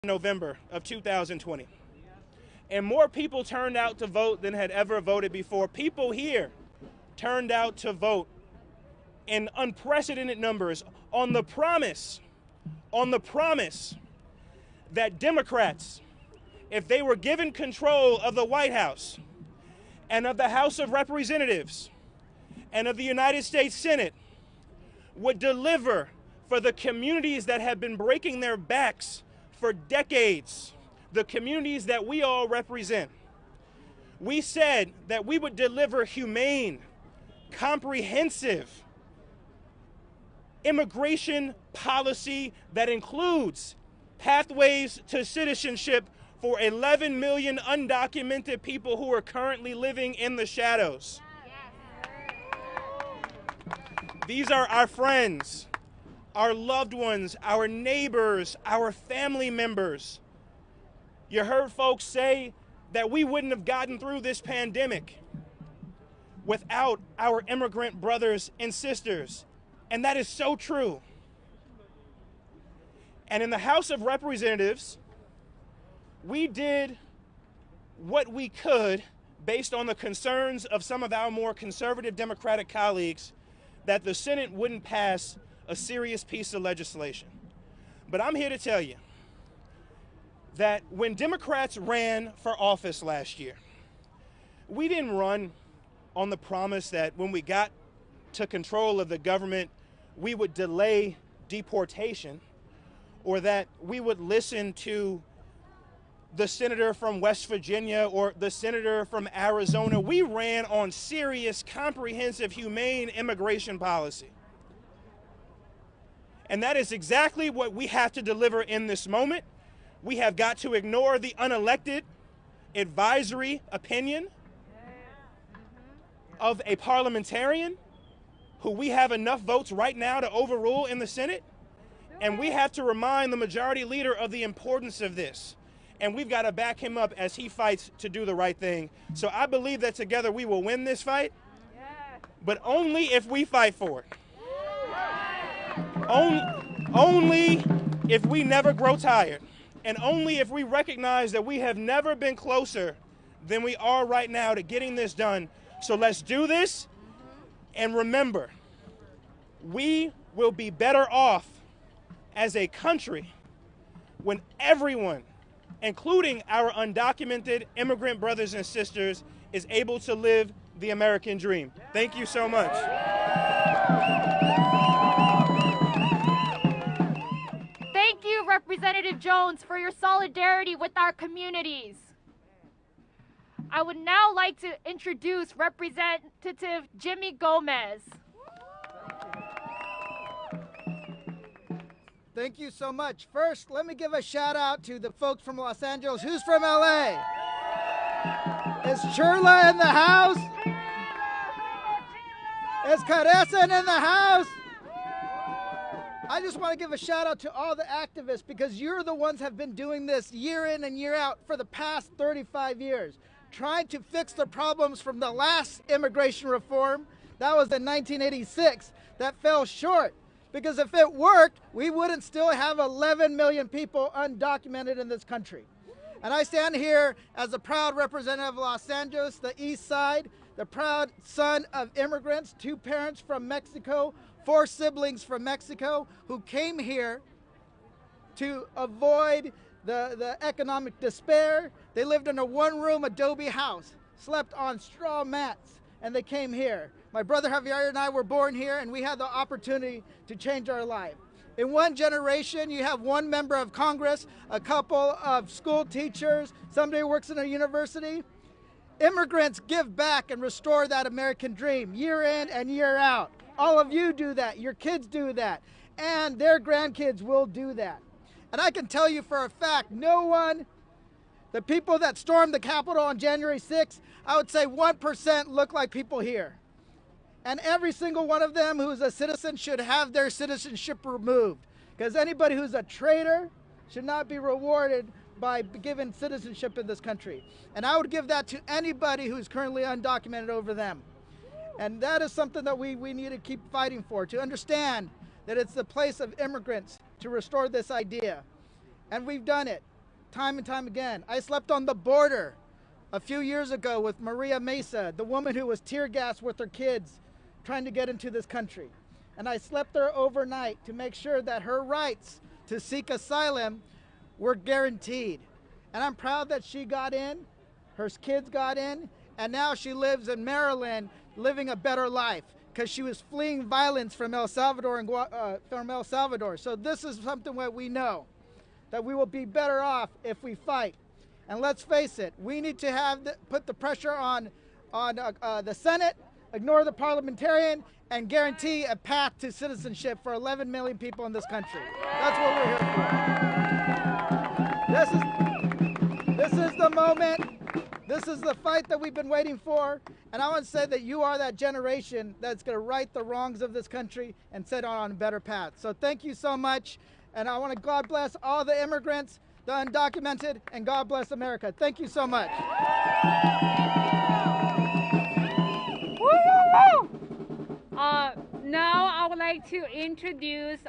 November of 2020. And more people turned out to vote than had ever voted before. People here turned out to vote in unprecedented numbers on the promise that Democrats, if they were given control of the White House and of the House of Representatives and of the United States Senate, would deliver for the communities that have been breaking their backs for decades, the communities that we all represent. We said that we would deliver humane, comprehensive immigration policy that includes pathways to citizenship for 11 million undocumented people who are currently living in the shadows. These are our friends, our loved ones, our neighbors, our family members. You heard folks say that we wouldn't have gotten through this pandemic without our immigrant brothers and sisters. And that is so true. And in the House of Representatives, we did what we could based on the concerns of some of our more conservative Democratic colleagues that the Senate wouldn't pass a serious piece of legislation. But I'm here to tell you that when Democrats ran for office last year, we didn't run on the promise that when we got to control of the government, we would delay deportation, or that we would listen to the senator from West Virginia or the senator from Arizona. We ran on serious, comprehensive, humane immigration policy. And that is exactly what we have to deliver in this moment. We have got to ignore the unelected advisory opinion of a parliamentarian who we have enough votes right now to overrule in the Senate. And we have to remind the majority leader of the importance of this. And we've got to back him up as he fights to do the right thing. So I believe that together we will win this fight, but only if we fight for it. Only if we never grow tired, and only if we recognize that we have never been closer than we are right now to getting this done. So let's do this, and remember, we will be better off as a country when everyone, including our undocumented immigrant brothers and sisters, is able to live the American dream. Thank you so much. Thank you, Representative Jones, for your solidarity with our communities. I would now like to introduce Representative Jimmy Gomez. Thank you so much. First, let me give a shout out to the folks from Los Angeles. Who's from LA? Is Churla in the house? Is Carecen in the house? I just want to give a shout out to all the activists, because you're the ones have been doing this year in and year out for the past 35 years, trying to fix the problems from the last immigration reform. That was in 1986. That fell short. Because if it worked, we wouldn't still have 11 million people undocumented in this country. And I stand here as a proud representative of Los Angeles, the East Side, the proud son of immigrants, 2 parents from Mexico, 4 siblings from Mexico, who came here to avoid the economic despair. They lived in a 1-room adobe house, slept on straw mats, and they came here. My brother Javier and I were born here, and we had the opportunity to change our life. In one generation, you have 1 member of Congress, a couple of school teachers, somebody who works in a university. Immigrants give back and restore that American dream year in and year out. All of you do that, your kids do that, and their grandkids will do that. And I can tell you for a fact, the people that stormed the Capitol on January 6th, I would say 1% look like people here. And every single one of them who's a citizen should have their citizenship removed, because anybody who's a traitor should not be rewarded by given citizenship in this country. And I would give that to anybody who's currently undocumented over them. And that is something that we need to keep fighting for, to understand that it's the place of immigrants to restore this idea. And we've done it. time and time again. I slept on the border a few years ago with Maria Mesa, the woman who was tear gassed with her kids trying to get into this country. And I slept there overnight to make sure that her rights to seek asylum were guaranteed. And I'm proud that she got in, her kids got in, and now she lives in Maryland living a better life because she was fleeing violence from El Salvador. So this is something that we know, that we will be better off if we fight. And let's face it, we need to put the pressure on the Senate, ignore the parliamentarian, and guarantee a path to citizenship for 11 million people in this country. That's what we're here for. This is the moment. This is the fight that we've been waiting for. And I want to say that you are that generation that's going to right the wrongs of this country and set on a better path. So thank you so much. And I want to God bless all the immigrants, the undocumented, and God bless America. Thank you so much. Now I would like to introduce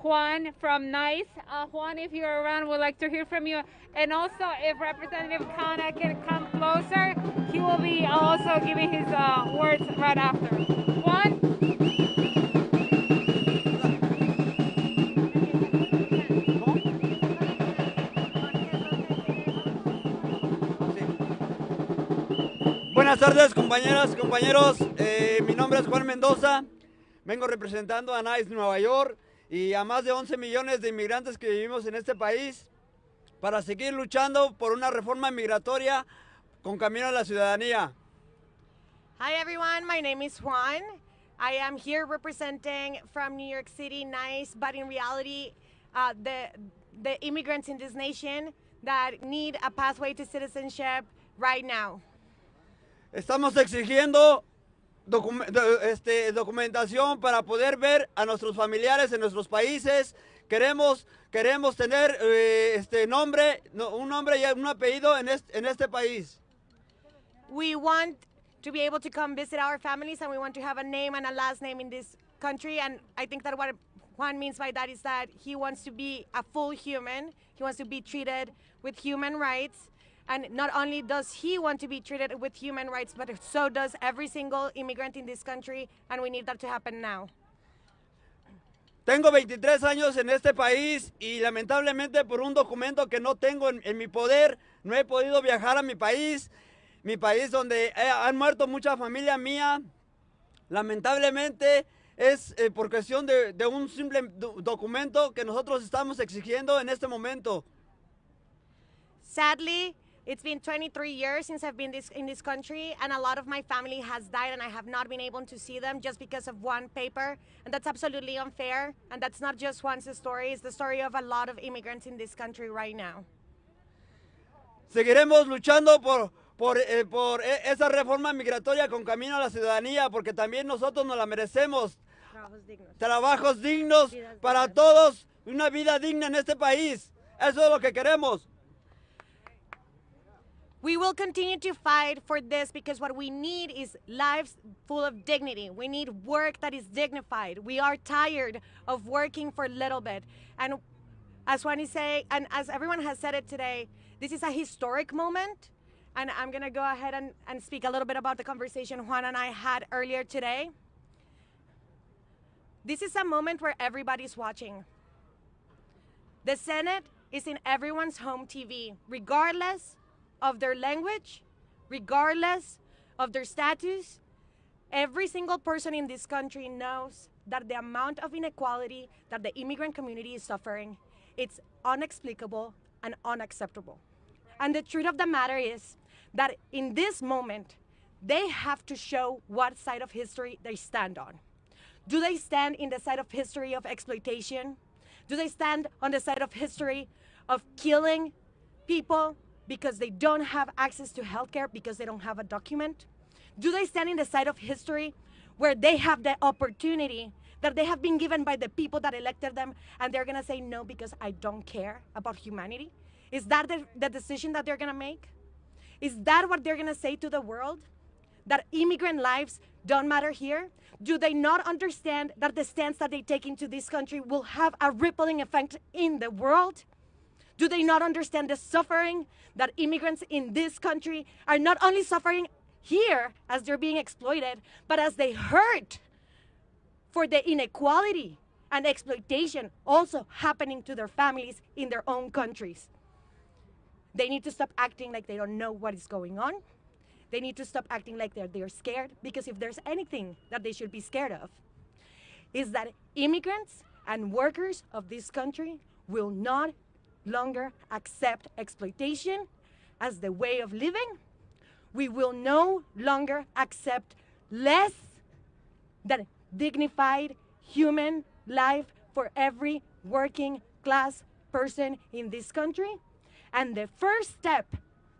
Juan from NICE. Juan, if you're around, we'd like to hear from you. And also, if Representative Kana can come closer, he will be also giving his words right after. Juan? Buenas tardes, compañeras, compañeros. Mi nombre es Juan Mendoza. Vengo representando a NICE Nueva York y a más de 11 millones de inmigrantes que vivimos en este país para seguir luchando por una reforma migratoria con camino a la ciudadanía. Hi everyone, my name is Juan. I am here representing from New York City, NICE, but in reality, the immigrants in this nation that need a pathway to citizenship right now. Estamos exigiendo documentación para poder ver a nuestros familiares en nuestros países. Queremos tener un nombre y un apellido en este país. We want to be able to come visit our families, and we want to have a name and a last name in this country. And I think that what Juan means by that is that he wants to be a full human. He wants to be treated with human rights. And not only does he want to be treated with human rights, but so does every single immigrant in this country, and we need that to happen now. Tengo 23 años en este país y lamentablemente por un documento que no tengo en mi poder, no he podido viajar a mi país donde han muerto mucha familia mía. Lamentablemente es por cuestión de un simple documento que nosotros estamos exigiendo en este momento. Sadly, it's been 23 years since I've been in this country, and a lot of my family has died, and I have not been able to see them just because of one paper, and that's absolutely unfair. And that's not just Juan's story, it's the story of a lot of immigrants in this country right now. Seguiremos luchando por esa reforma migratoria con camino a la ciudadanía, porque también nosotros nos la merecemos. Trabajos dignos para todos, una vida digna en este país. Eso es lo que queremos. We will continue to fight for this because what we need is lives full of dignity. We need work that is dignified. We are tired of working for a little bit. And as Juan is saying, and as everyone has said it today, this is a historic moment. And I'm going to go ahead and speak a little bit about the conversation Juan and I had earlier today. This is a moment where everybody's watching. The Senate is in everyone's home TV, regardless of their language, regardless of their status. Every single person in this country knows that the amount of inequality that the immigrant community is suffering, it's inexplicable and unacceptable. And the truth of the matter is that in this moment, they have to show what side of history they stand on. Do they stand in the side of history of exploitation? Do they stand on the side of history of killing people because they don't have access to healthcare because they don't have a document? Do they stand in the side of history where they have the opportunity that they have been given by the people that elected them, and they're gonna say no because I don't care about humanity? Is that the decision that they're gonna make? Is that what they're gonna say to the world? That immigrant lives don't matter here? Do they not understand that the stance that they take into this country will have a rippling effect in the world? Do they not understand the suffering that immigrants in this country are not only suffering here as they're being exploited, but as they hurt for the inequality and exploitation also happening to their families in their own countries? They need to stop acting like they don't know what is going on. They need to stop acting like they're scared, because if there's anything that they should be scared of, is that immigrants and workers of this country will not longer accept exploitation as the way of living. We will no longer accept less than dignified human life for every working class person in this country. And the first step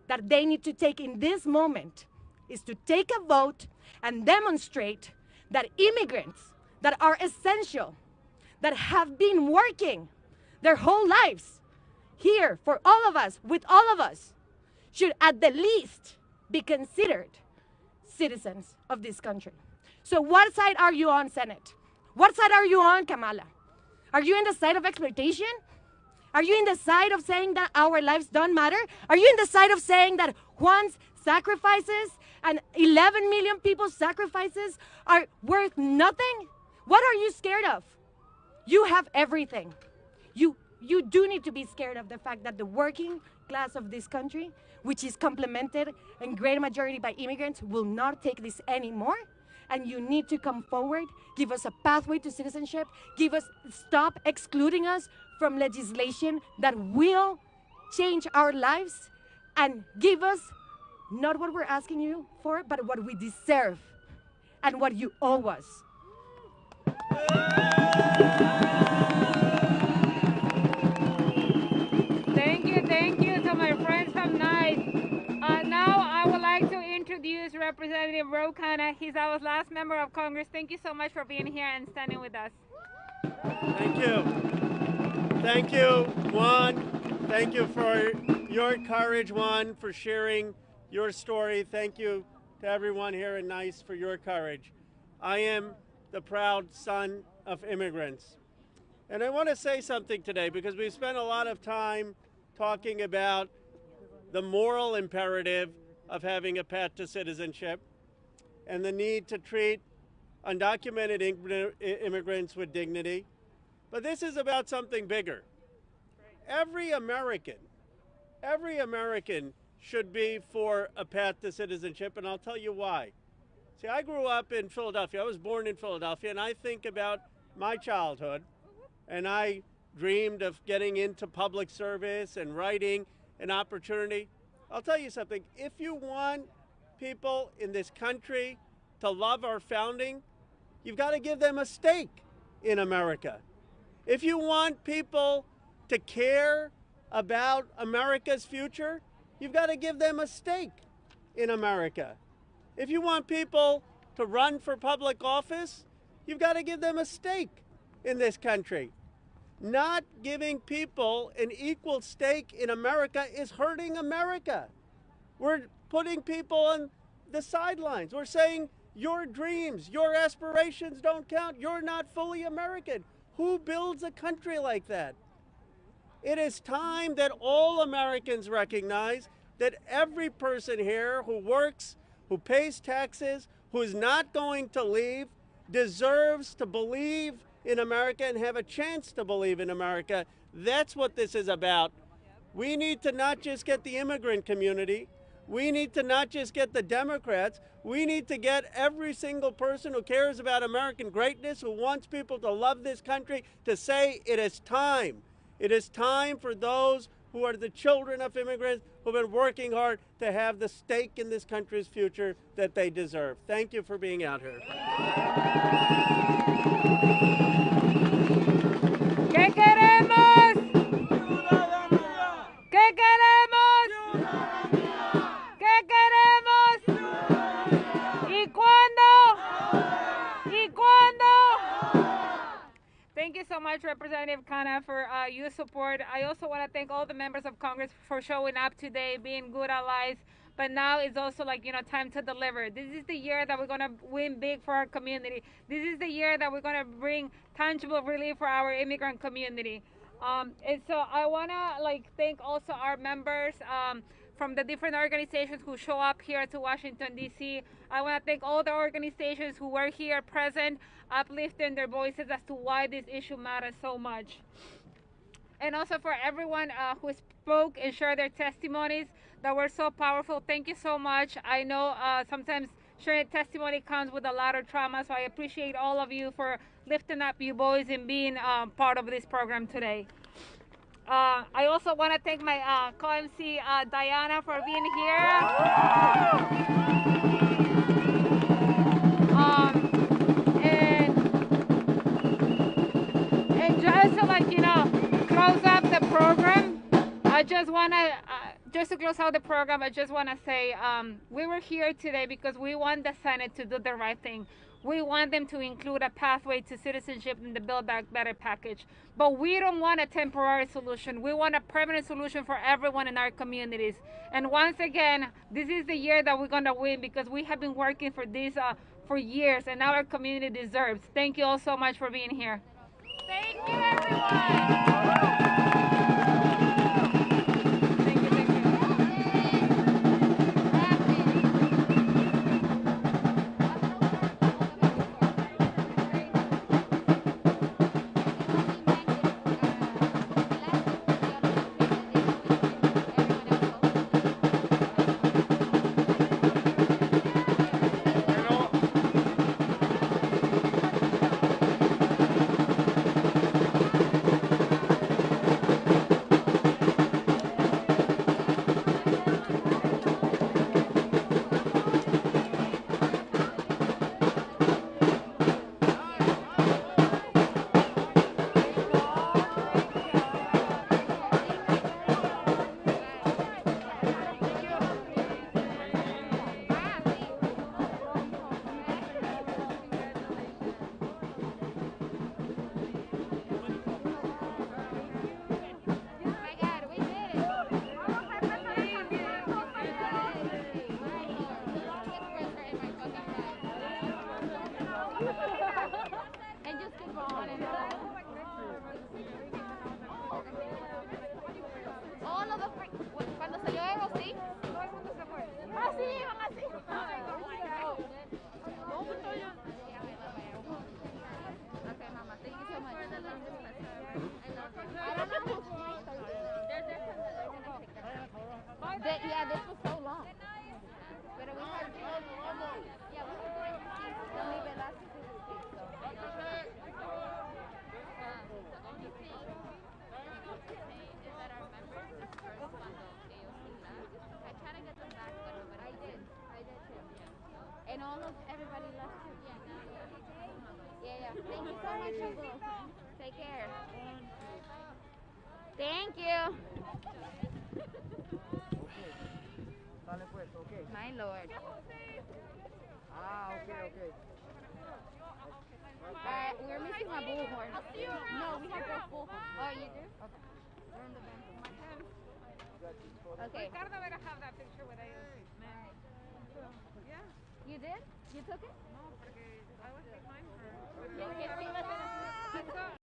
that they need to take in this moment is to take a vote and demonstrate that immigrants that are essential, that have been working their whole lives here for all of us, with all of us, should at the least be considered citizens of this country. So what side are you on, Senate? What side are you on, Kamala? Are you in the side of exploitation? Are you in the side of saying that our lives don't matter? Are you in the side of saying that Juan's sacrifices and 11 million people's sacrifices are worth nothing? What are you scared of? You have everything. You do need to be scared of the fact that the working class of this country, which is complemented in great majority by immigrants, will not take this anymore. And you need to come forward, give us a pathway to citizenship, stop excluding us from legislation that will change our lives, and give us not what we're asking you for, but what we deserve and what you owe us. Thank you to my friends from NICE. Now I would like to introduce Representative Ro Khanna. He's our last member of Congress. Thank you so much for being here and standing with us. Thank you. Thank you, Juan. Thank you for your courage, Juan, for sharing your story. Thank you to everyone here in NICE for your courage. I am the proud son of immigrants. And I want to say something today, because we've spent a lot of time talking about the moral imperative of having a path to citizenship and the need to treat undocumented immigrants with dignity. But this is about something bigger. Every American should be for a path to citizenship, and I'll tell you why. See, I grew up in Philadelphia. I was born in Philadelphia, and I think about my childhood, and I dreamed of getting into public service and writing an opportunity. I'll tell you something. If you want people in this country to love our founding, you've got to give them a stake in America. If you want people to care about America's future, you've got to give them a stake in America. If you want people to run for public office, you've got to give them a stake in this country. Not giving people an equal stake in America is hurting America. We're putting people on the sidelines. We're saying your dreams, your aspirations don't count. You're not fully American. Who builds a country like that? It is time that all Americans recognize that every person here who works, who pays taxes, who is not going to leave, deserves to believe in America and have a chance to believe in America. That's what this is about. We need to not just get the immigrant community. We need to not just get the Democrats. We need to get every single person who cares about American greatness, who wants people to love this country, to say it is time. It is time for those who are the children of immigrants who have been working hard to have the stake in this country's future that they deserve. Thank you for being out here. ¿Qué queremos? ¿Qué queremos? ¿Qué queremos? ¿Y cuándo? ¿Y cuándo? Thank you so much, Representative Khanna, for your support. I also want to thank all the members of Congress for showing up today, being good allies. But now it's also time to deliver. This is the year that we're going to win big for our community. This is the year that we're going to bring tangible relief for our immigrant community. And so I wanna thank also our members from the different organizations who show up here to Washington D.C. I wanna thank all the organizations who were here present, uplifting their voices as to why this issue matters so much. And also for everyone who spoke and shared their testimonies that were so powerful. Thank you so much. I know sometimes sharing testimony comes with a lot of trauma, so I appreciate all of you for lifting up you boys and being part of this program today. I also want to thank my co-MC Diana for being here. And just to close up the program, I just want to just to close out the program, I just want to say we were here today because we want the Senate to do the right thing. We want them to include a pathway to citizenship in the Build Back Better package. But we don't want a temporary solution. We want a permanent solution for everyone in our communities. And once again, this is the year that we're going to win because we have been working for this for years, and now our community deserves. Thank you all so much for being here. Thank you, everyone. Yeah, this was so long. Pero we had yeah, don't leave it last so. I try to get them back, but I did too. And almost everybody left too. Yeah. Thank you so much, Abu. Take care. Thank you. My lord. Okay. We're missing a bullhorn. No, we have both bullhorns. Oh, you do? Okay. We're in the back. Okay. Ricardo better have that picture with us. Yeah. You did? You took it? No, porque I was take mine for.